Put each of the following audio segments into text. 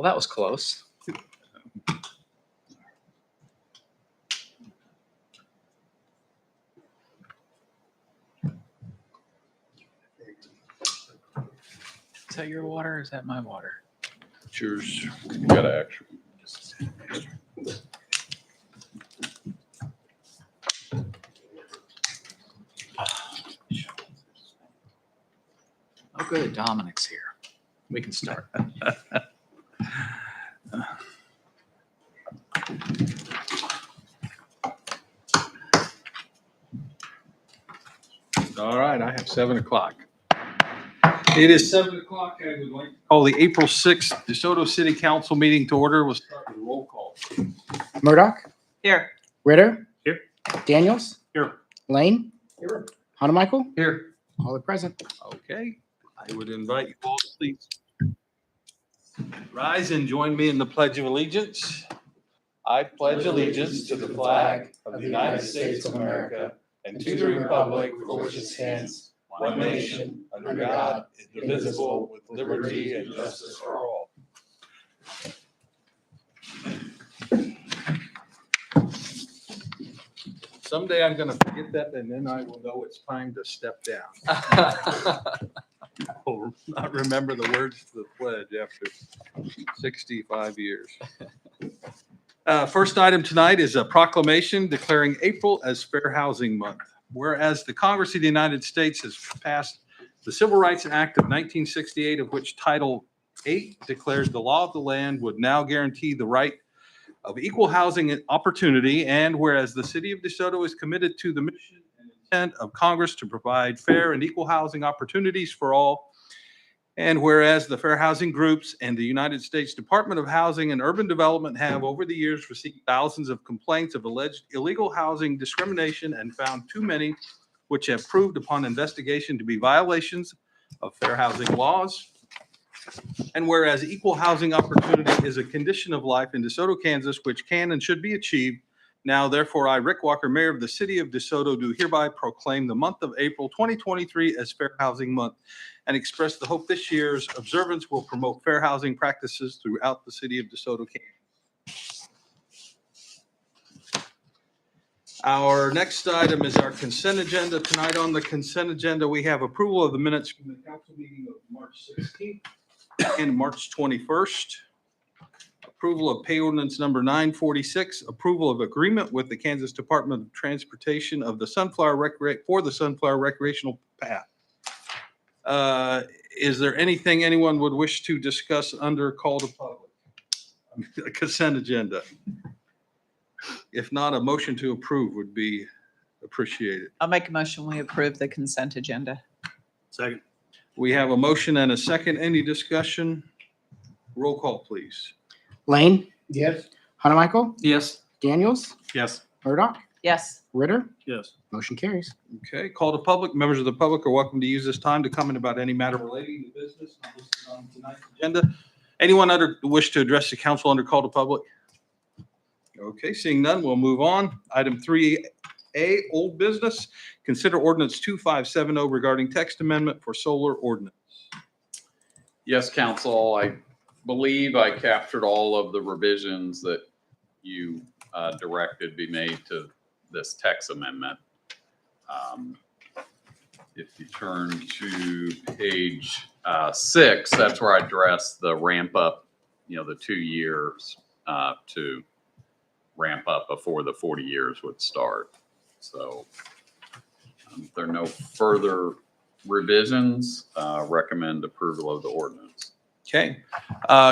Well, that was close. Is that your water or is that my water? It's yours. You got an extra. Oh, good. Dominic's here. We can start. All right, I have 7 o'clock. It is 7 o'clock. I would like to call the April 6th DeSoto City Council meeting to order. We'll start with a roll call. Murdoch, Here. Ritter. Here. Daniels. Here. Lane. Here. Hanamichael. Here. All are present. Okay, I would invite you all to please rise and join me in the Pledge of Allegiance. I pledge allegiance to the flag of the United States of America and to the republic for which it stands, one nation, under God, indivisible, with liberty and justice for all. Someday I'm gonna forget that, and then I will know it's time to step down. I will not remember the words to the pledge after 65 years. First item tonight is a proclamation declaring April as Fair Housing Month. Whereas the Congress of the United States has passed the Civil Rights Act of 1968, of which Title 8 declares the law of the land would now guarantee the right of equal housing opportunity, and whereas the city of DeSoto is committed to the mission and intent of Congress to provide fair and equal housing opportunities for all, and whereas the fair housing groups and the United States Department of Housing and Urban Development have over the years received thousands of complaints of alleged illegal housing discrimination and found too many which have proved upon investigation to be violations of fair housing laws. And whereas equal housing opportunity is a condition of life in DeSoto, Kansas, which can and should be achieved, now therefore I, Rick Walker, Mayor of the City of DeSoto, do hereby proclaim the month of April 2023 as Fair Housing Month and express the hope this year's observance will promote fair housing practices throughout the City of DeSoto, Kansas. Our next item is our consent agenda. Tonight on the consent agenda, we have approval of the minutes from the council meeting of March 16th and March 21st. Approval of pay ordinance number 946, approval of agreement with the Kansas Department of Transportation of the Sunflower Recreational Path. Is there anything anyone would wish to discuss under call to public? The consent agenda. If not, a motion to approve would be appreciated. I'll make a motion. We approve the consent agenda. Second. We have a motion and a second. Any discussion? Roll call, please. Lane. Yes. Hanamichael. Yes. Daniels. Yes. Murdoch. Yes. Ritter. Yes. Motion carries. Okay, call to public. Members of the public are welcome to use this time to comment about any matter relating to business not listed on tonight's agenda. Anyone wish to address the council under call to public? Okay, seeing none, we'll move on. Item 3A, old business. Consider ordinance 2570 regarding text amendment for solar ordinance. Yes, council, I believe I captured all of the revisions that you directed be made to this text amendment. If you turn to page 6, that's where I address the ramp up, the 2 years to ramp up before the 40 years would start. So if there are no further revisions, recommend approval of the ordinance. Okay,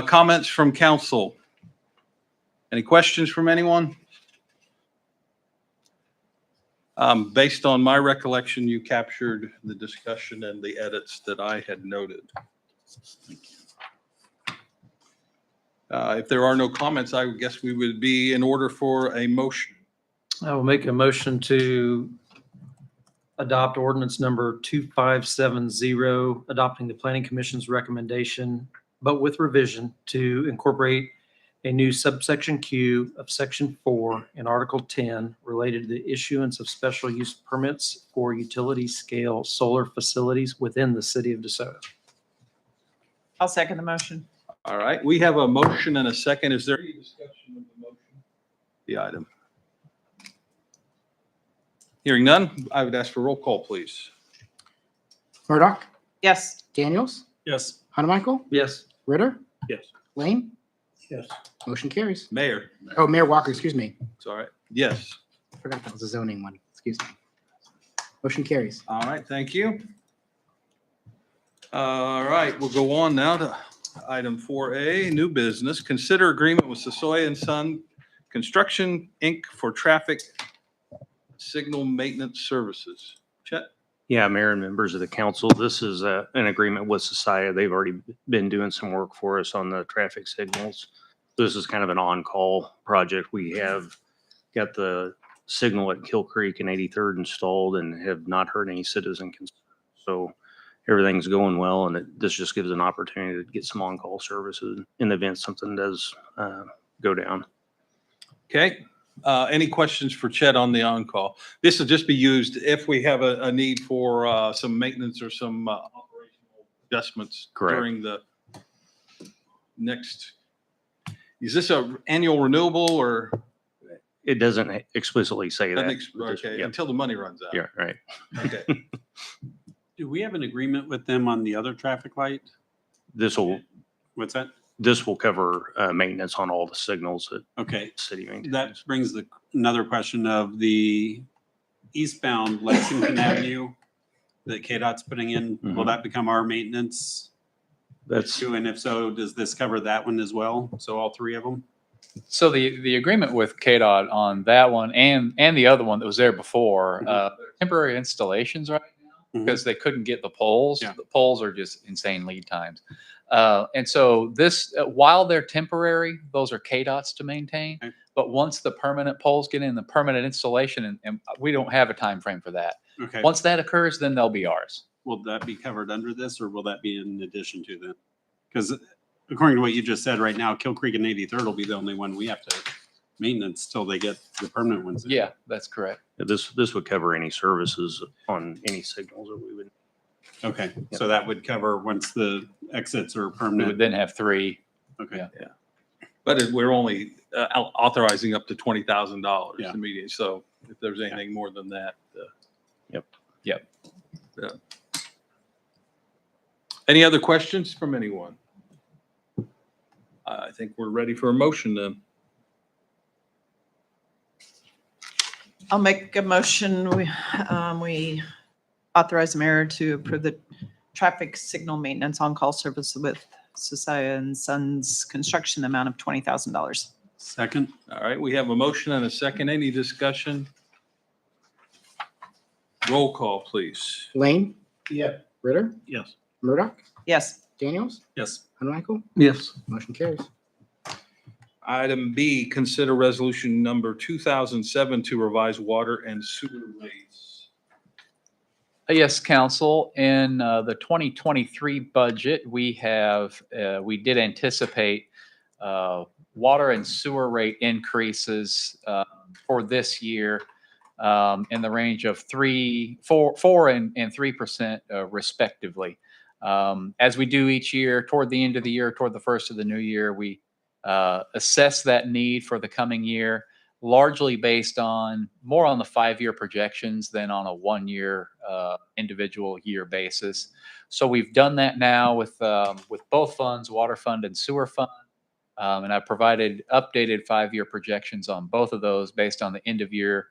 comments from council? Any questions from anyone? Based on my recollection, you captured the discussion and the edits that I had noted. If there are no comments, I guess we would be in order for a motion. I will make a motion to adopt ordinance number 2570, adopting the Planning Commission's recommendation, but with revision to incorporate a new subsection Q of section 4 in Article 10 related to the issuance of special use permits for utility scale solar facilities within the city of DeSoto. I'll second the motion. All right, we have a motion and a second. Is there any discussion of the motion? The item. Hearing none, I would ask for roll call, please. Murdoch, Yes. Daniels, Yes. Hanamichael, Yes. Ritter, Yes. Lane, Yes. motion carries. Mayor, Oh, Mayor Walker, excuse me. it's all right. Yes. Forgot that was a zoning one. Excuse me. Motion carries. All right, thank you. All right, we'll go on now to item 4A, new business. Consider agreement with Sasoya and Son Construction, Inc. for traffic signal maintenance services. Chet? Yeah, Mayor and members of the council, this is an agreement with Society. They've already been doing some work for us on the traffic signals. This is kind of an on-call project. We have got the signal at Kill Creek and 83rd installed and have not heard any citizen concerns. So everything's going well, and this just gives an opportunity to get some on-call services in the event something does go down. Okay. Any questions for Chet on the on-call? This will just be used if we have a need for some maintenance or some operational adjustments Correct. during the next. Is this a annual renewable or? It doesn't explicitly say that. Okay, Yeah, until the money runs out. yeah, right. Okay. Do we have an agreement with them on the other traffic light? This What's that? will cover maintenance on all the signals that Okay, the city maintains. that brings another question of the eastbound Lexington Avenue that KDOT's putting in. Will Mhm. that become our maintenance That's, issue? And if so, does this cover that one as well? So all three of them? So the agreement with KDOT on that one and the other one that was there before, temporary installations right now, Mhm. because they couldn't get the poles. Yeah. The poles are just insane lead times. And so this, while they're temporary, those are KDOT's to maintain. Okay. But once the permanent poles get in, the permanent installation, and we don't have a time frame for that. Okay. Once that occurs, then they'll be ours. Will that be covered under this or will that be in addition to that? Because according to what you just said right now, Kill Creek and 83rd will be the only one we have to maintenance till they get the permanent ones in. Yeah, that's correct. this would cover any services on any signals that we would. Okay, so that would cover once the exits are We would permanent. then have three. Okay. But we're only authorizing up to $20,000 Yeah. immediately. So if there's anything more than that. Yep. Yep. Yeah. Any other questions from anyone? I think we're ready for a motion then. I'll make a motion. We authorize the mayor to approve the traffic signal maintenance on-call service with Society and Sons Construction, the amount of $20,000. Second? All right, we have a motion and a second. Any discussion? Roll call, please. Lane, Yeah. Ritter, Yes. Murdoch, Yes. Daniels, Yes. Hanamichael, Yes. motion carries. Item B, consider resolution number 2007 to revise water and sewer rates. Yes, council, in the 2023 budget, we did anticipate water and sewer rate increases for this year in the range of 4 and 3% respectively. As we do each year, toward the end of the year, toward the first of the new year, we assess that need for the coming year, largely based on more on the 5-year projections than on a 1-year individual year basis. So we've done that now with both funds, water fund and sewer fund. And I provided updated 5-year projections on both of those based on the end of year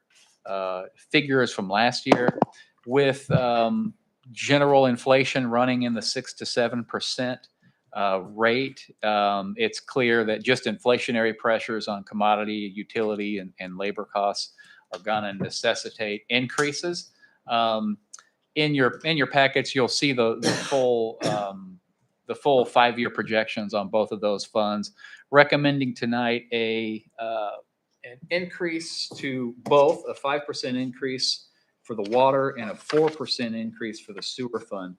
figures from last year, with general inflation running in the 6 to 7% rate. It's clear that just inflationary pressures on commodity, utility, and labor costs are going to necessitate increases. In your packets, you'll see the full 5-year projections on both of those funds. Recommending tonight an increase to both, a 5% increase for the water and a 4% increase for the sewer fund.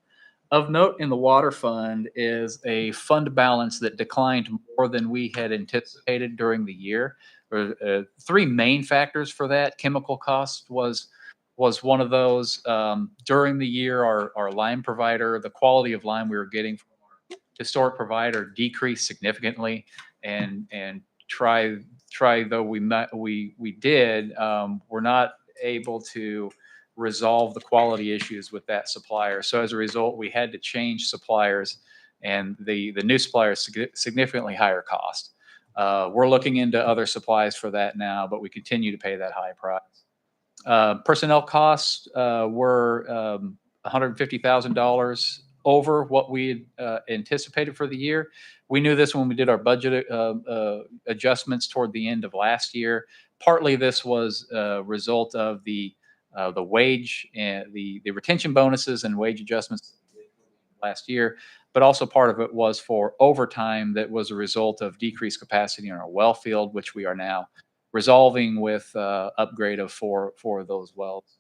Of note in the water fund is a fund balance that declined more than we had anticipated during the year. There are 3 main factors for that. Chemical cost was one of those. During the year, our lime provider, the quality of lime we were getting from our historic provider decreased significantly, and try though we did, we're not able to resolve the quality issues with that supplier. So as a result, we had to change suppliers, and the new supplier is significantly higher cost. We're looking into other supplies for that now, but we continue to pay that high price. Personnel costs were $150,000 over what we had anticipated for the year. We knew this when we did our budget adjustments toward the end of last year. Partly this was a result of the wage and the retention bonuses and wage adjustments last year, but also part of it was for overtime that was a result of decreased capacity in our well field, which we are now resolving with upgrade of four of those wells.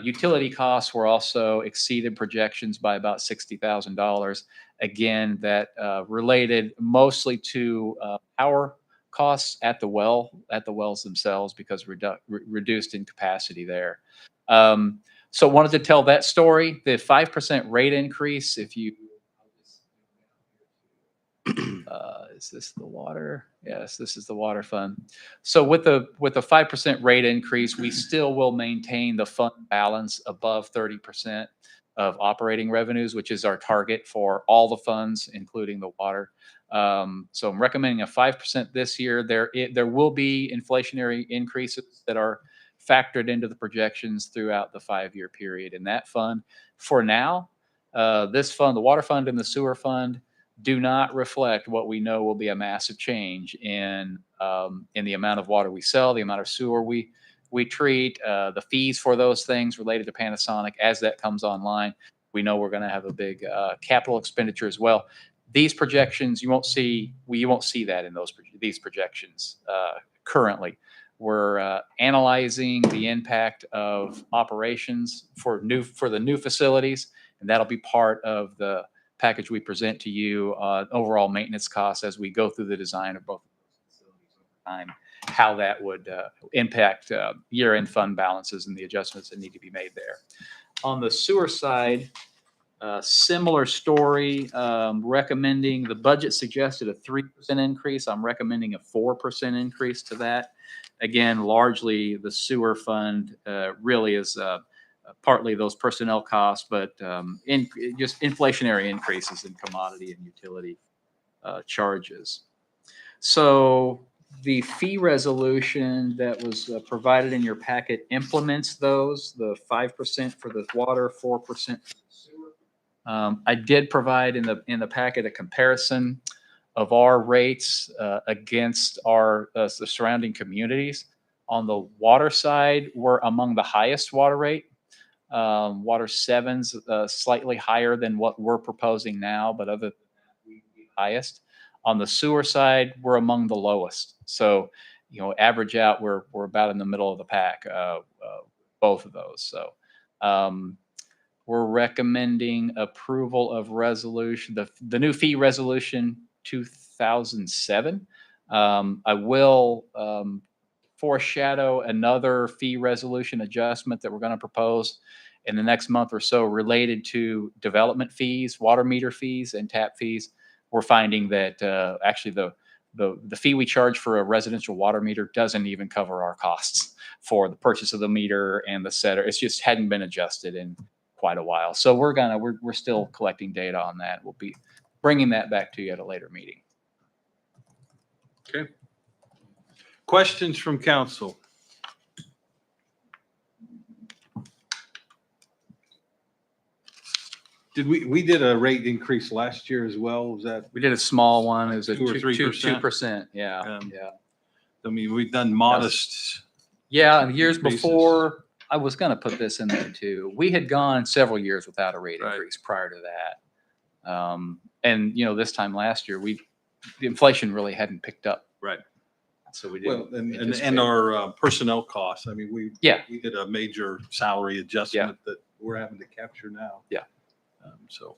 Utility costs were also exceeded projections by about $60,000. Again, that related mostly to power costs at the wells themselves, because reduced in capacity there. So wanted to tell that story. The 5% rate increase, if you is this the water? Yes, this is the water fund. So with the 5% rate increase, we still will maintain the fund balance above 30% of operating revenues, which is our target for all the funds, including the water. So I'm recommending a 5% this year. There will be inflationary increases that are factored into the projections throughout the 5-year period in that fund. For now, this fund, the water fund and the sewer fund, do not reflect what we know will be a massive change in the amount of water we sell, the amount of sewer we treat, the fees for those things related to Panasonic. As that comes online, we know we're going to have a big capital expenditure as well. These projections, you won't see that in these projections currently. We're analyzing the impact of operations for the new facilities, and that'll be part of the package we present to you on overall maintenance costs as we go through the design of both facilities over time, how that would impact year-end fund balances and the adjustments that need to be made there. On the sewer side, similar story, recommending the budget suggested a 3% increase. I'm recommending a 4% increase to that. Again, largely the sewer fund really is partly those personnel costs, but just inflationary increases in commodity and utility charges. So the fee resolution that was provided in your packet implements those, the 5% for the water, 4% for the sewer. I did provide in the packet a comparison of our rates against the surrounding communities. On the water side, we're among the highest water rate. Water 7's slightly higher than what we're proposing now, but other than that, we're the highest. On the sewer side, we're among the lowest. So, average out, we're about in the middle of the pack, both of those. So, we're recommending approval of resolution, the new fee resolution 2007. I will foreshadow another fee resolution adjustment that we're going to propose in the next month or so related to development fees, water meter fees, and tap fees. We're finding that actually the fee we charge for a residential water meter doesn't even cover our costs for the purchase of the meter and the setter. It's just hadn't been adjusted in quite a while. So we're still collecting data on that. We'll be bringing that back to you at a later meeting. Okay. Questions from council? We did a rate increase last year as well? Was that? We did a small one. It was a 2 or 3%? 2%. Yeah. Yeah. I mean, we've done modest. Yeah. And years increases. before, I was going to put this in there too. We had gone several years without a rate Right. increase prior to that. And this time last year, the inflation really hadn't picked up. Right. So we Well, didn't. and anticipate. our personnel costs. I mean, we Yeah. did a major salary adjustment that we're having to capture now. Yeah. So.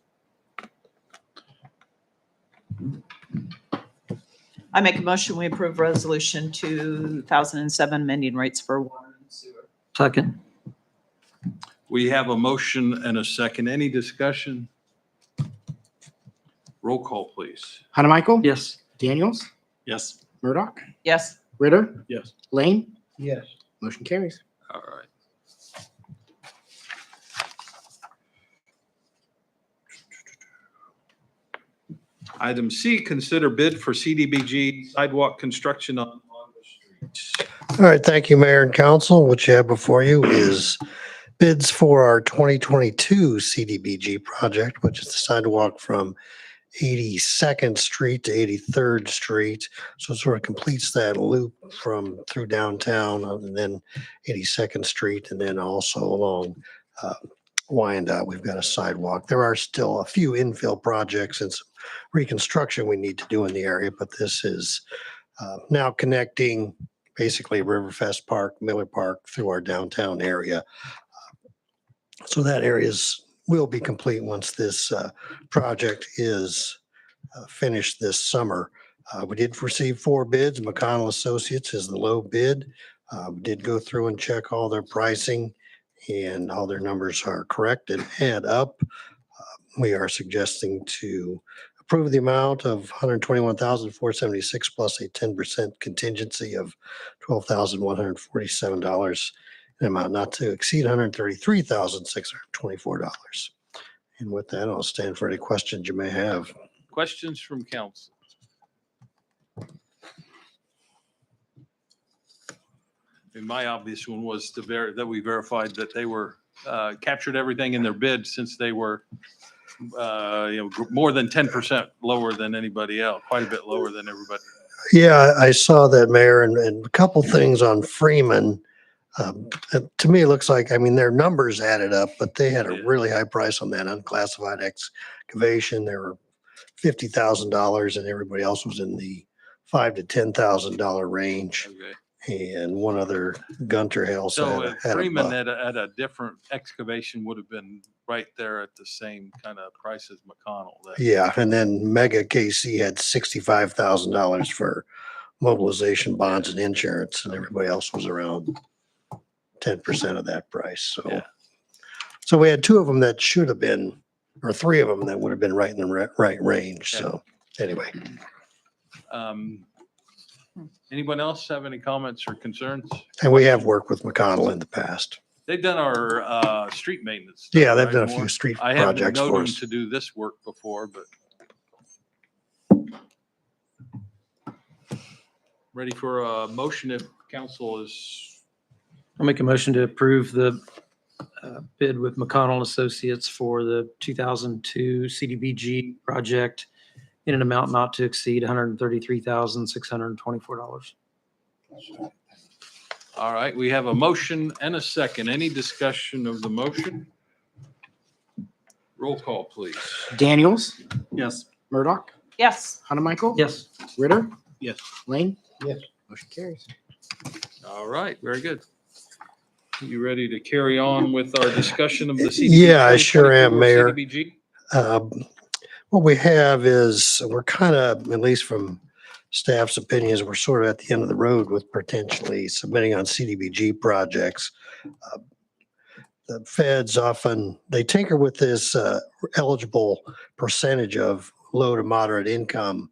I make a motion, we approve resolution 2007 amending rates for water and sewer. Second. We have a motion and a second. Any discussion? Roll call, please. Hanamichael? Yes. Daniels? Yes. Murdoch? Yes. Ritter? Yes. Lane? Yes. Motion carries. All right. Item C, consider bid for CDBG sidewalk construction on August Street. All right, thank you, Mayor and Council. What you have before you is bids for our 2022 CDBG project, which is the sidewalk from 82nd Street to 83rd Street. So it sort of completes that loop from through downtown and then 82nd Street and then also along Wyandotte. We've got a sidewalk. There are still a few infill projects and some reconstruction we need to do in the area, but this is now connecting basically Riverfest Park, Miller Park through our downtown area. So that will be complete once this project is finished this summer. We did receive 4 bids. McConnell Associates is the low bid. We did go through and check all their pricing and all their numbers are correct and add up. We are suggesting to approve the amount of $121,476 plus a 10% contingency of $12,147, an amount not to exceed $133,624. And with that, I'll stand for any questions you may have. Questions from council? And my obvious one was that we verified that they were captured everything in their bid since they were more than 10% lower than anybody else, quite a bit lower than everybody. Yeah, I saw that, Mayor, and a couple things on Freeman. To me, it looks like, I mean, their numbers added up, but they had a really high price on that unclassified excavation. They were $50,000 and everybody else was in the $5,000 to $10,000 range. Okay. And one other, Gunter Hills. So had Freeman a- at a different excavation would have been right there at the same kind of price as McConnell. Yeah, and then Mega KC had $65,000 for mobilization bonds and insurance, and everybody else was around 10% of that price. So, Yeah. so we had 2 of them that should have been, or 3 of them that would have been right in the right range. So anyway. Anyone else have any comments or concerns? And we have worked with McConnell in the past. They've done our street maintenance. stuff, Yeah, they've right, done a Warren? few street I haven't projects known for them us. to do this work before, but. Ready for a motion if council is, I'll make a motion to approve the bid with McConnell Associates for the 2002 CDBG project in an amount not to exceed $133,624. all right, we have a motion and a second. Any discussion of the motion? Roll call, please. Daniels? Yes. Murdoch? Yes. Hanamichael? Yes. Ritter? Yes. Lane? Yes. Motion carries. All right, very good. You ready to carry on with our discussion of the CDBG? Yeah, I sure am, 2024 Mayor. CDBG? What we have is, we're kind of, at least from staff's opinions, we're sort of at the end of the road with potentially submitting on CDBG projects. The feds often, they tinker with this eligible percentage of low to moderate income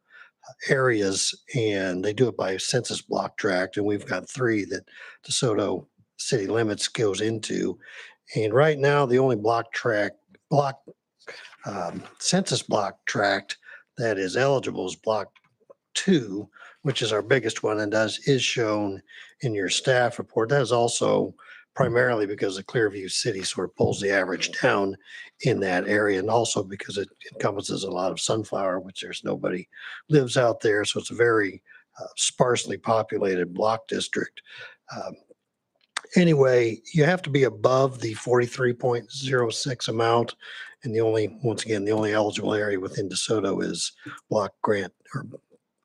areas, and they do it by census block tract, and we've got 3 that DeSoto city limits goes into. And right now, the only census block tract that is eligible is block 2, which is our biggest one and is shown in your staff report. That is also primarily because of Clearview City sort of pulls the average down in that area, and also because it encompasses a lot of Sunflower, which there's nobody lives out there. So it's a very sparsely populated block district. Anyway, you have to be above the 43.06 amount. And once again, the only eligible area within DeSoto is block grant or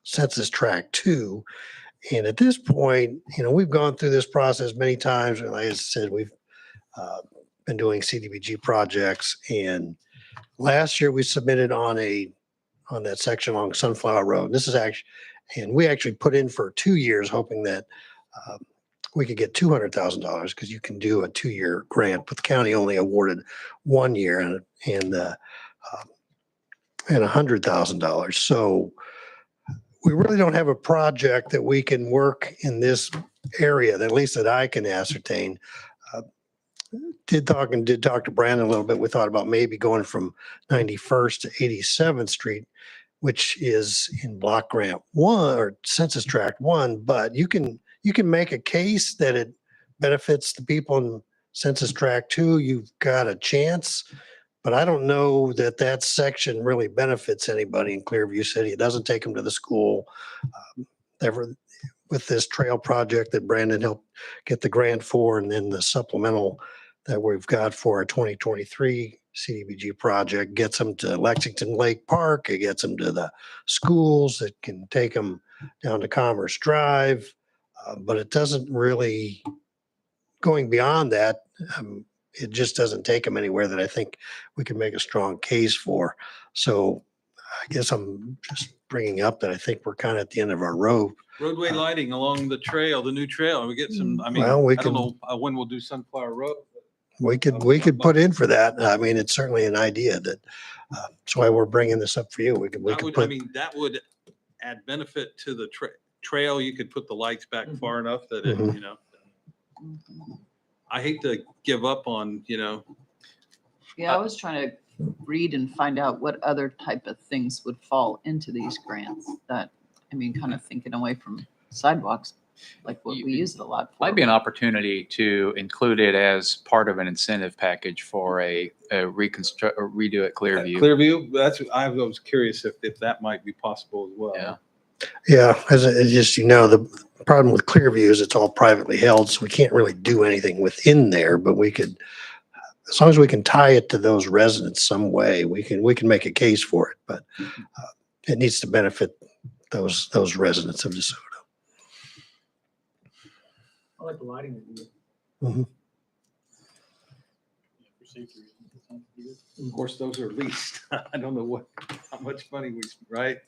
census tract 2. And at this point, we've gone through this process many times. And like I said, we've been doing CDBG projects. And last year we submitted on that section along Sunflower Road. And we actually put in for 2 years, hoping that we could get $200,000 because you can do a 2-year grant, but the county only awarded 1 year. And and $100,000. So we really don't have a project that we can work in this area, at least that I can ascertain. Uh, did talk to Brandon a little bit. We thought about maybe going from 91st to 87th Street, which is in block grant 1 or census tract 1, but you can make a case that it benefits the people in census tract 2. You've got a chance, but I don't know that that section really benefits anybody in Clearview City. It doesn't take them to the school. Ever with this trail project that Brandon helped get the grant for, and then the supplemental that we've got for our 2023 CDBG project gets them to Lexington Lake Park. It gets them to the schools. It can take them down to Commerce Drive, but it doesn't really, going beyond that, it just doesn't take them anywhere that I think we can make a strong case for. So I guess I'm just bringing up that I think we're kind of at the end of our rope. Roadway lighting along the trail, the new trail, and we get some, I mean, Well, we I don't can- know when we'll do Sunflower Road. We could put in for that. I mean, it's certainly an idea that, that's why we're bringing this up for you. We That could would, I put, mean, that would add benefit to the trail. You could put the lights back far enough that it, Mhm. you know, I hate to give up on, you know, Yeah, I was trying to read and find out what other type of things would fall into these grants that, I mean, kind of thinking away from sidewalks, like what we use it a lot for. Might be an opportunity to include it as part of an incentive package for a reconstruct or redo at Clearview. Clearview. That's, I was curious if that might be possible as well. Yeah. yeah, as just, the problem with Clearview is it's all privately held, so we can't really do anything within there, but we could, as long as we can tie it to those residents some way, we can make a case for it, but it needs to benefit those residents of DeSoto. I like the lighting. Of course, those are leased. I don't know how much money right?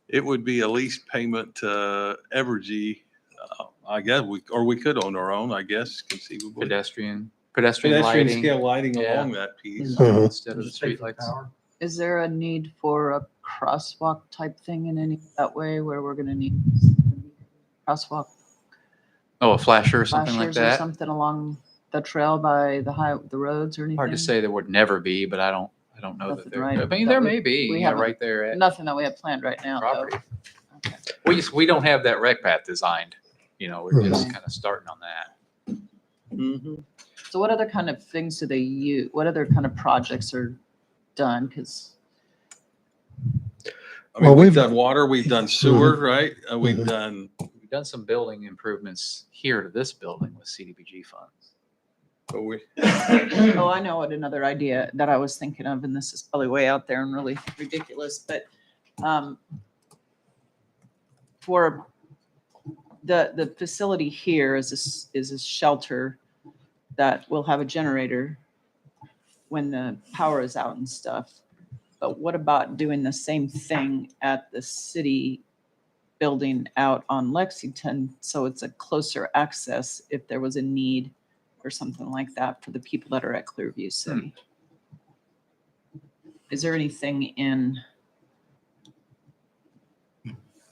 It would be a lease payment to Evergy. I guess we could own our own, I guess, conceivably. Pedestrian Pedestrian lighting scale lighting Yeah. along that piece. Mhm. instead of the streetlights. Is there a need for a crosswalk type thing in any that way where we're gonna need crosswalk Oh, a flasher or something like flashers or that? something along the trail by the roads or anything? Hard to say there would never be, but I don't know Nothing, that there, right? I mean, That there we- may be, we haven't- right there at Nothing that we have planned right now, though. property. Okay. We don't have that rec path designed, we're just Mhm. kind of starting on that. Mhm. So what other kind of things do they use? What other kind of projects are done? Because I mean, Well, we've we've- done water, we've done sewer, right? We've Mhm. done, We've done some building improvements here to this building with CDBG funds. but we, oh, I know what another idea that I was thinking of, and this is probably way out there and really ridiculous, but for the facility here is a shelter that will have a generator when the power is out and stuff. But what about doing the same thing at the city building out on Lexington? So it's a closer access if there was a need or something like that for the people that are at Clearview City. Is there anything in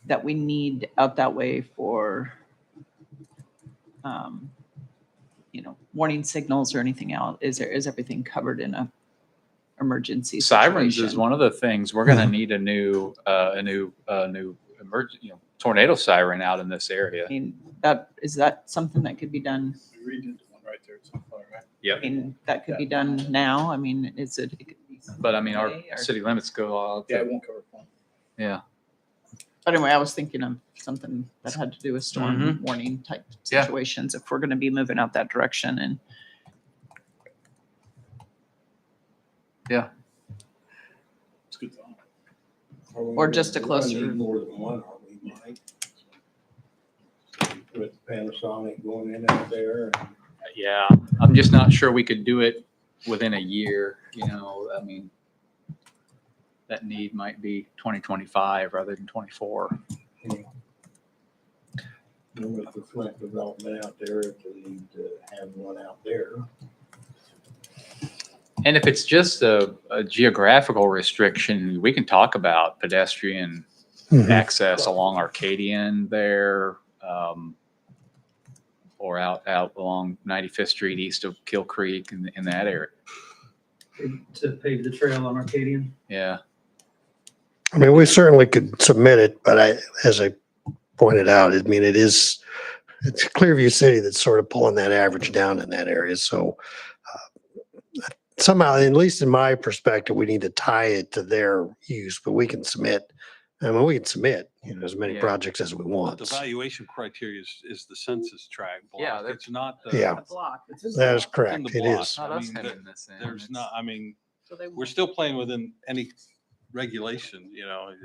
that we need out that way for, warning signals or anything else? Is everything covered in a emergency Sirens is situation? one of the things, we're gonna need a new emergency, tornado siren out in this area. I mean, is that something that could be done? Yep. I mean, that could be done now. I mean, it could be But I mean, our someday, or- city limits go out. Yeah, it won't cover phone. Yeah. But anyway, I was thinking of something that had to do with storm warning type Yeah. situations if we're going to be moving out that direction and It's good thought. Or just a closer- More than one, are we, Mike? With Panasonic going in out there. Yeah, I'm just not sure we could do it within a year, I mean, that need might be 2025 rather than 24. And with the Flint development out there, if they need to have one out there. And if it's just a geographical restriction, we can talk about pedestrian Mhm. access along Arcadian there, or out along 95th Street east of Kill Creek in that area. To pave the trail on Arcadian. Yeah. I mean, we certainly could submit it, but as I pointed out, I mean, it's Clearview City that's sort of pulling that average down in that area. So somehow, at least in my perspective, we need to tie it to their use, but we can submit. I mean, we can submit, as many Yeah. projects as we But want. the valuation criteria is the census tract Yeah, block. that's- It's not the. Yeah. A block. That is It's in the correct. It block. is. Not I us mean, having this in. There's It's- not, I mean, So they we're still playing within any regulation,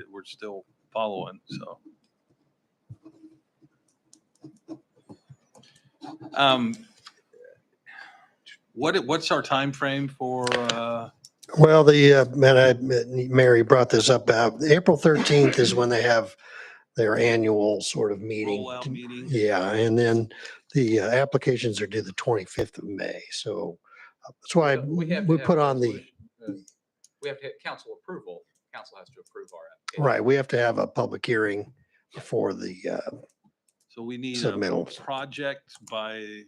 we're still following, so. What's our time frame for, Well, Mary brought this up. April 13th is when they have their annual sort of meeting. rollout meeting? Yeah, and then the applications are due the 25th of May. So that's why We have we to have put a on the, resolution. We have to have council approval. Council has to approve our application. right, we have to have a public hearing before the, So we need a Submittals. project by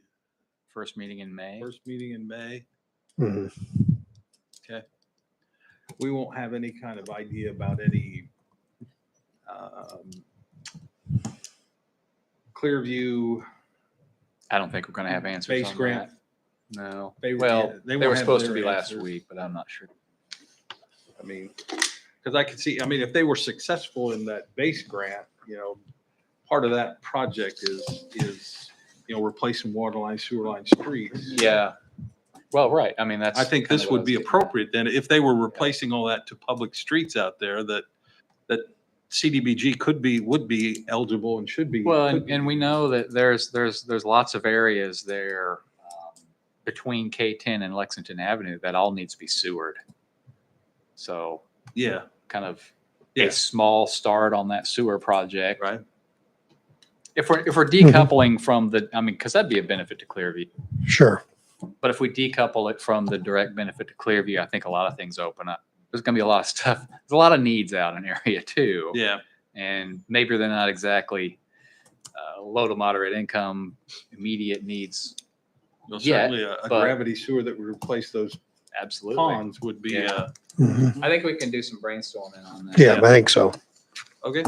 First meeting in May. first meeting in May. mhm. We won't have any kind of idea about any Clearview. I don't think we're going to have answers Base on grant. that. No. They- Well, yeah, they won't were have supposed to their be last answers. week, but I'm not sure. I mean, because I could see, I mean, if they were successful in that base grant, part of that project is replacing water line, sewer line, streets. Yeah. Well, right. I mean, that's. I think kinda this what I would be was getting at. appropriate then, if they were replacing all that to public streets out there, that CDBG would be eligible and should be. Well, could be. and we know that there's lots of areas there between K10 and Lexington Avenue that all needs to be sewered. So Yeah, kind of Yeah. a small start on that sewer project. right. If we're decoupling from because that'd be a benefit to Clearview. Sure. But if we decouple it from the direct benefit to Clearview, I think a lot of things open up. There's going to be a lot of stuff. There's a lot of needs out in area too. Yeah, And maybe they're not exactly low to moderate income, immediate needs. well, Yeah, certainly a but- gravity sewer that would replace those Absolutely. ponds would be, Yeah. Mhm. I think we can do some brainstorming on that. Yeah, I think so. okay.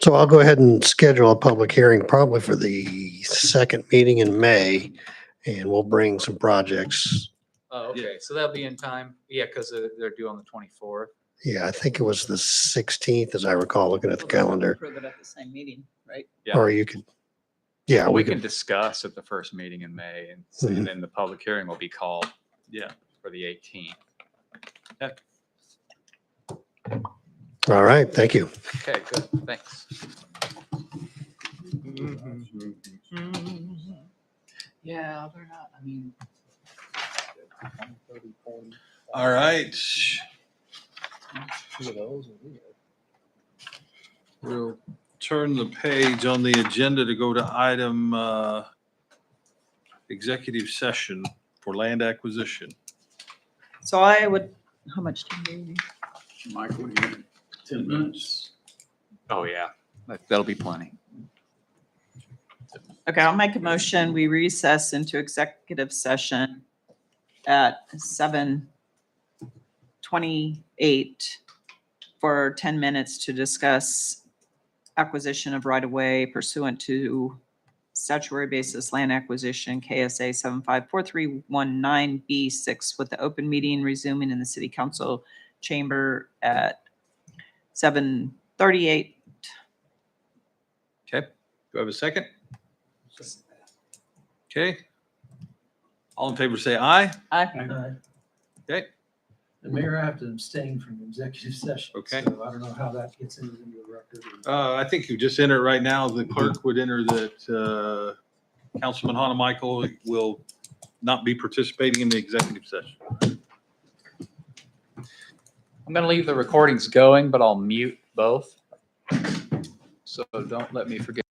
So I'll go ahead and schedule a public hearing probably for the second meeting in May, and we'll bring some projects. Oh, okay. So that'll be in time. Yeah, because they're due on the 24th. Yeah, I think it was the 16th, as I recall, looking at the calendar. Approve it at the same meeting, right? Yeah. Or you could, yeah, Well, we we can could, discuss at the first meeting in May, and Mhm. then the public hearing will be called Yeah. for the 18th. all right, thank you. Okay, good. Thanks. Yeah, they're not. I mean. All right. We'll turn the page on the agenda to go to item executive session for land acquisition. So I would, how much time do you need? Michael, you have 10 minutes. Oh, yeah. That'll be plenty. Okay, I'll make a motion. We recess into executive session at 7:28 for 10 minutes to discuss acquisition of right-of-way pursuant to statutory basis land acquisition KSA 754319B6 with the open meeting resuming in the city council chamber at 7:38. Okay, do I have a second? Okay. All in favor, say aye. Aye. Okay, The mayor, I have to abstain from executive session. Okay. So I don't know how that gets into the record. I think you just enter it right now. The clerk would enter that Councilman Hannah Michael will not be participating in the executive session. I'm going to leave the recordings going, but I'll mute both. So don't let me forget.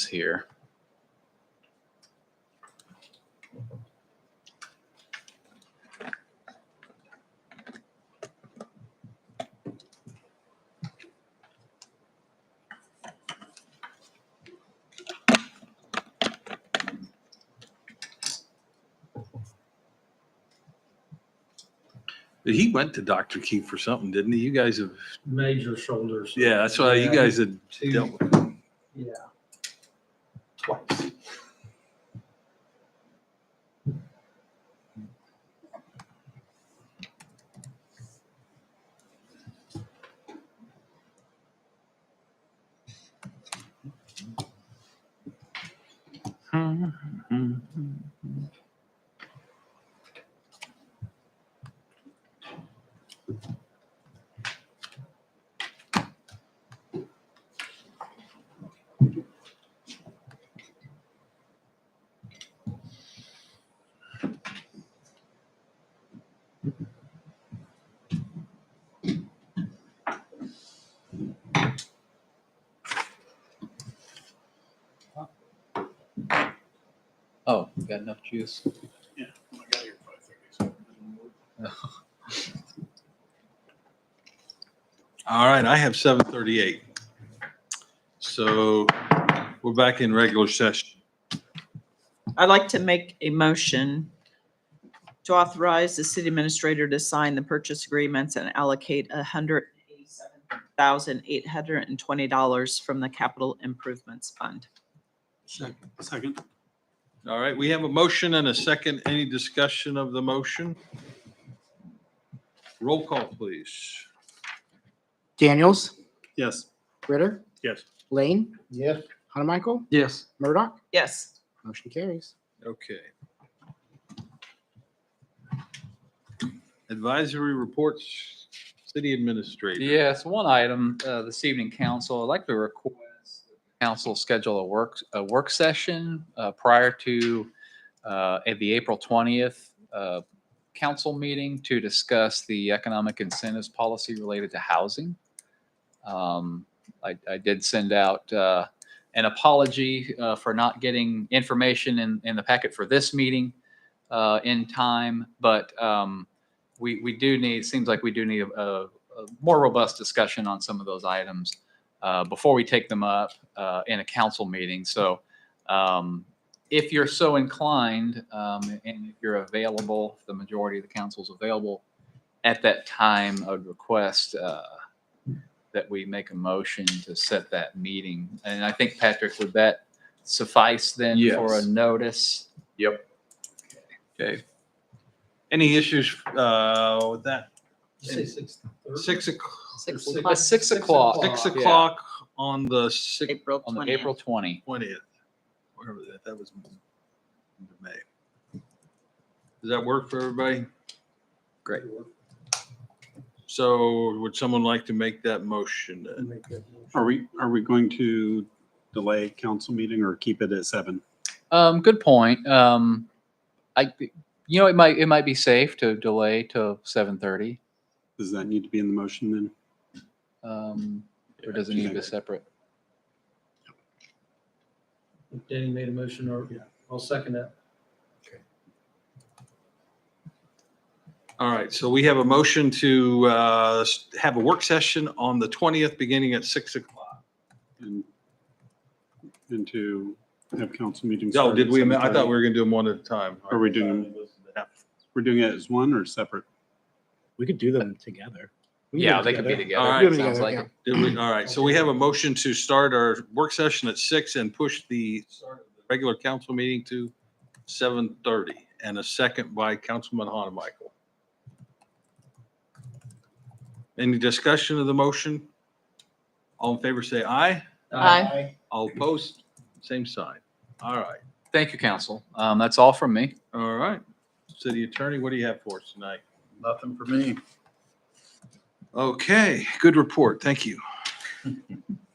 here. He went to Dr. Keefe for something, didn't he? You guys have, Major shoulders. yeah, that's why you Yeah, guys had two- dealt with it. Yeah. Twice. Oh, you got enough juice? All right, I have 7:38. So we're back in regular session. I'd like to make a motion to authorize the city administrator to sign the purchase agreements and allocate $187,820 from the capital improvements fund. Second. All right, we have a motion and a second. Any discussion of the motion? Roll call, please. Daniels, Yes. Ritter, Yes. Lane, Yes. Hanamichael, Yes. Murdoch. Yes. Motion carries. Okay. Advisory reports, city administrator. Yes, one item this evening, council. I'd like to request the council schedule a work session prior to at the April 20th council meeting to discuss the economic incentives policy related to housing. I did send out an apology for not getting information in the packet for this meeting in time, but we do need, seems like we do need a more robust discussion on some of those items before we take them up in a council meeting. So if you're so inclined and if you're available, if the majority of the council is available at that time, I would request that we make a motion to set that meeting. And I think, Patrick, would that suffice then for a Yes. notice? Yep. Okay. Any issues with that? Say 6:30? 6 o'clock. 6 Six- o'clock, 6 o'clock. 6 Yeah. o'clock on the 6th, April On the 20th. April 20. 20th. Whatever that was in May. Does that work for everybody? Great. So would someone like to make that motion then? Make that motion. Are we going to delay council meeting or keep it at 7? Good point. It might be safe to delay till 7:30. Does that need to be in the motion then? Or does it need to be separate? Danny made a motion, or I'll second that. All right, so we have a motion to have a work session on the 20th, beginning at 6 o'clock. And to have council meetings? Oh, start did at we? I thought 7:30? we were gonna do them one at a time. Are we doing- We're doing it as one or separate? We could do them together. We can do Yeah, them they could be All together. right. Do them Sounds together, like yeah. it. Did we? All right, so we have a motion to start our work session at 6 and push the start of the regular council meeting to 7:30, and a second by Councilman Hanamichael. Any discussion of the motion? All in favor, say aye. Aye. All opposed, same sign. All right, Thank you, council. That's all from me. all right. City Attorney, what do you have for us tonight? Nothing for me. Okay, good report, thank you.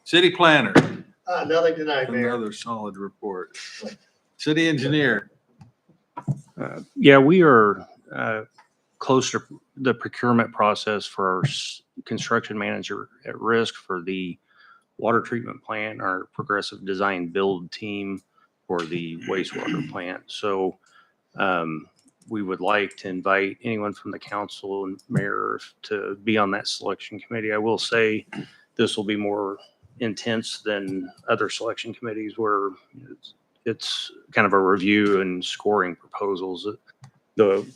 City Planner, Nothing tonight, Mayor. another solid report. City Engineer, Yeah, we are close to the procurement process for our construction manager at risk for the water treatment plant, our progressive design build team for the wastewater plant. So we would like to invite anyone from the council and mayor to be on that selection committee. I will say this will be more intense than other selection committees where it's kind of a review and scoring proposals. The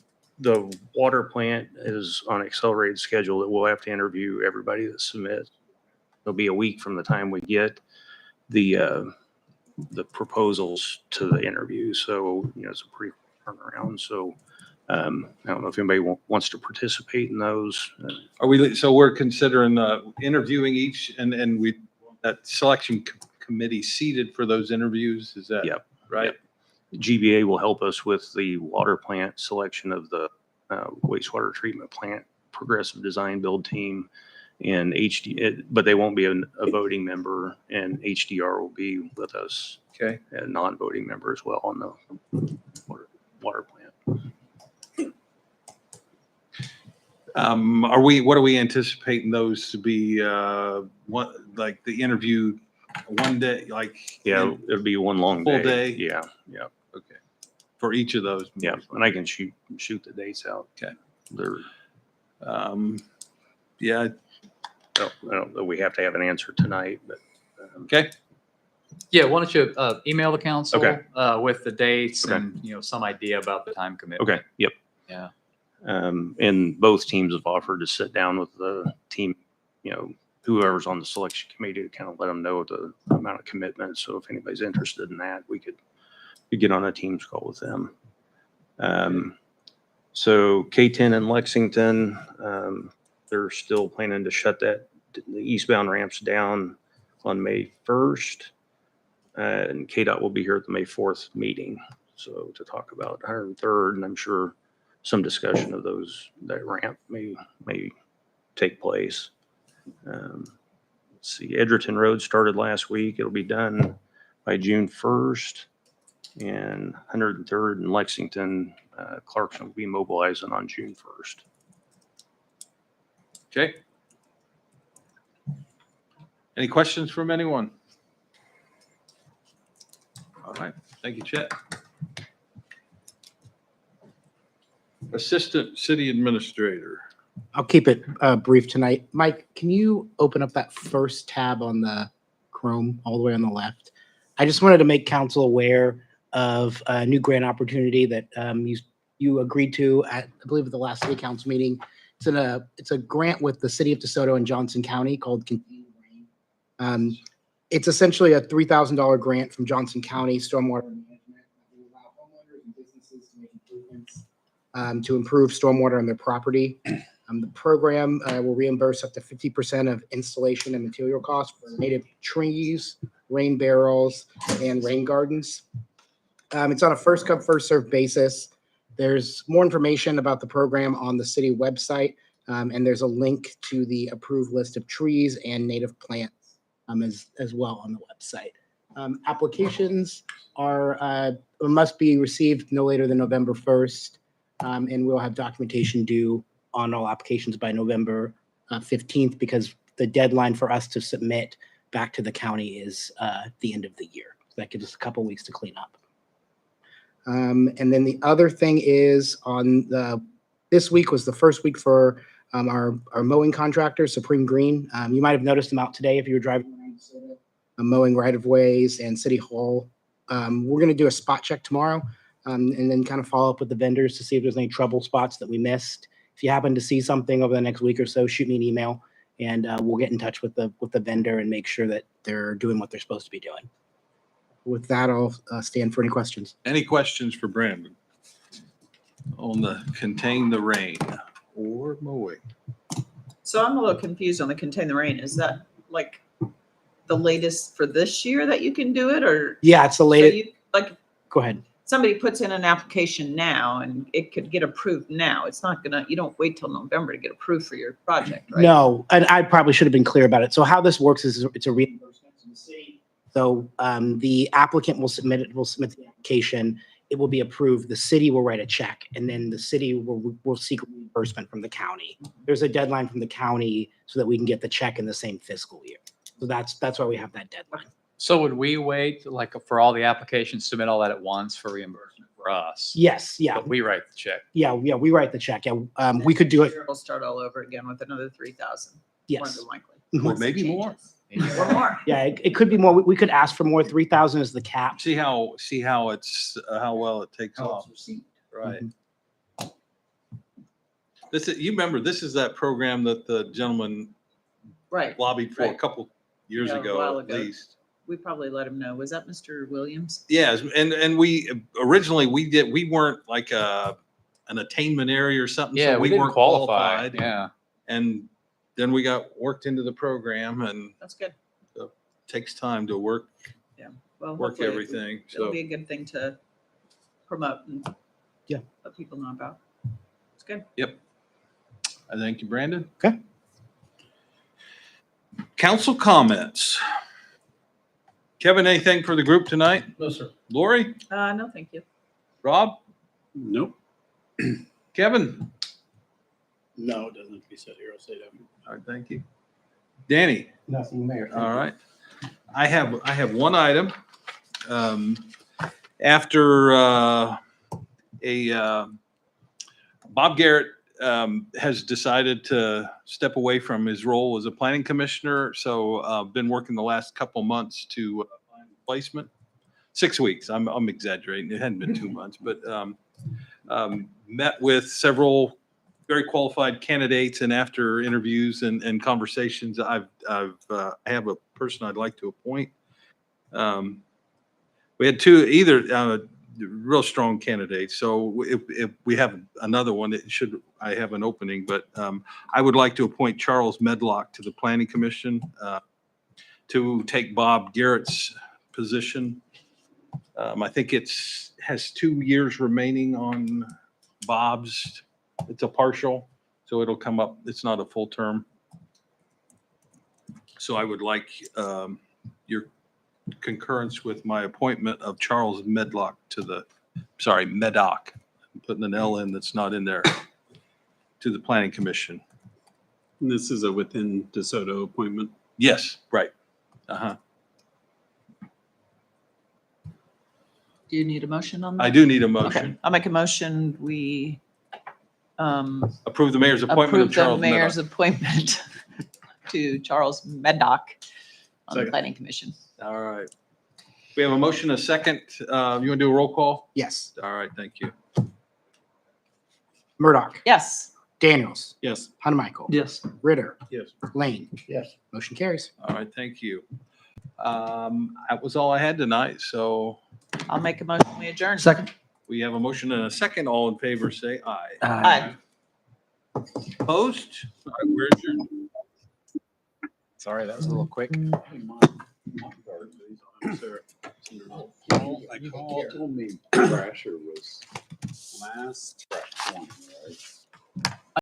water plant is on an accelerated schedule that we'll have to interview everybody that submits. It'll be a week from the time we get the proposals to the interview. So, it's a pretty quick turnaround. So I don't know if anybody wants to participate in those. So we're considering interviewing each and that selection committee seated for those interviews? Is that Yep. right? Yep. GBA will help us with the water plant selection of the wastewater treatment plant, progressive design build team, and but they won't be a voting member, and HDR will be with us, Okay. a non-voting member as well on the water plant. What are we anticipating those to be, like the interview one day, like? Yeah, it'll be one long Full day. day? Yeah, yeah, Okay. For each of those? yeah. And I can shoot the dates out. Okay. They're, Yeah, I don't know, we have to have an answer tonight, but. okay. Yeah, why don't you email the council Okay. with the dates Okay. and, some idea about the time commitment. Okay, yep. Yeah. And both teams have offered to sit down with the team, whoever's on the selection committee to kind of let them know the amount of commitment. So if anybody's interested in that, we could get on a Teams call with them. So K10 in Lexington, they're still planning to shut the eastbound ramps down on May 1st. And KDOT will be here at the May 4th meeting. So to talk about 103rd, and I'm sure some discussion of that ramp may take place. Let's see, Edgerton Road started last week. It'll be done by June 1st. And 103rd in Lexington, Clarkson will be mobilizing on June 1st. Okay. Any questions from anyone? All right. Thank you, Chet. Assistant City Administrator. I'll keep it brief tonight. Mike, can you open up that first tab on the Chrome all the way on the left? I just wanted to make council aware of a new grant opportunity that you agreed to at, I believe, at the last city council meeting. It's a grant with the city of DeSoto and Johnson County called Contain the Rain. It's essentially a $3,000 grant from Johnson County Stormwater Management that will allow homeowners and businesses to make improvements to improve stormwater on their property. The program will reimburse up to 50% of installation and material costs for native trees, rain barrels, and rain gardens. It's on a first come, first served basis. There's more information about the program on the city website, and there's a link to the approved list of trees and native plants as well on the website. Applications must be received no later than November 1st, and we'll have documentation due on all applications by November 15th, because the deadline for us to submit back to the county is the end of the year. So that gives us a couple weeks to clean up. And then the other thing is this week was the first week for our mowing contractor, Supreme Green. You might have noticed them out today if you were driving around DeSoto, mowing right of ways and City Hall. We're going to do a spot check tomorrow, and then kind of follow up with the vendors to see if there's any trouble spots that we missed. If you happen to see something over the next week or so, shoot me an email, and we'll get in touch with the vendor and make sure that they're doing what they're supposed to be doing. With that, I'll stand for any questions. Any questions for Brandon on the Contain the Rain or mowing? So I'm a little confused on the Contain the Rain. Is that like the latest for this year that you can do it, or? Yeah, it's the So latest. you, like, Go ahead. somebody puts in an application now and it could get approved now. It's not you don't wait till November to get approved for your project, right? No, and I probably should have been clear about it. So how this works is it's a reimbursement to the city. So the applicant will submit the application. It will be approved. The city will write a check, and then the city will seek reimbursement from the county. There's a deadline from the county so that we can get the check in the same fiscal year. So that's why we have that deadline. So would we wait, like, for all the applications, submit all that at once for reimbursement for us? Yes, yeah, But we write the check. yeah, we write the check. Yeah, we could do it. We'll start all over again with another 3,000. More Yes. than likely. Mhm. Or maybe more. Or more. Yeah, it could be more. We could ask for more. 3,000 is the cap. See how it's, how well it takes off. Right. This is, you remember, this is that program that the gentleman Right. lobbied for a Right. couple years Yeah, a while ago, at ago. least. We probably let him know. Was that Mr. Williams? Yes, and we, originally, we weren't like an attainment area or something. so Yeah, we didn't weren't qualify. Yeah. And then we got worked into the program, and That's good. takes time to work Well, work hopefully everything. It'll So be a good thing to promote and Yeah. let people know about. It's good. I thank you, Brandon. Okay. Council comments. Kevin, anything for the group tonight? No, sir. Lori, No, thank you. Rob, Nope. Kevin? No, it doesn't have to be said here. I'll say that. All right, thank you. Danny? Nothing, Mayor. Thank All you. right. I have one item. After Bob Garrett has decided to step away from his role as a planning commissioner, so been working the last couple months to find a replacement. 6 weeks. I'm exaggerating. It hadn't been 2 months, but met with several very qualified candidates, and after interviews and conversations, I have a person I'd like to appoint. We had two, either real strong candidates. So if we have another one, I have an opening, but I would like to appoint Charles Medlock to the Planning Commission to take Bob Garrett's position. I think has 2 years remaining on Bob's. It's a partial, so it'll come up. It's not a full term. So I would like your concurrence with my appointment of Charles Medlock Meddock. I'm putting an L in that's not in there, to the Planning Commission. And this is a within DeSoto appointment. Yes, right. Uh-huh. Do you need a motion on that? I do need a Okay, motion. I'll make a motion. We Approve the mayor's appointment of approve the Charles mayor's Meddock. appointment to Charles Meddock on the Second. planning commission. All right. We have a motion, a second. You want to do a roll call? Yes. All right, thank you. Murdoch, Yes. Daniels, Yes. Hunmichael, Yes. Ritter, Yes. Lane. Yes. Motion carries. All right, thank you. That was all I had tonight, so I'll make a motion. We adjourn. Second. we have a motion and a second. All in favor, say aye. Aye. Opposed? All right, we're adjourned. Sorry, that was a little quick. Paul told me Thrasher was last one.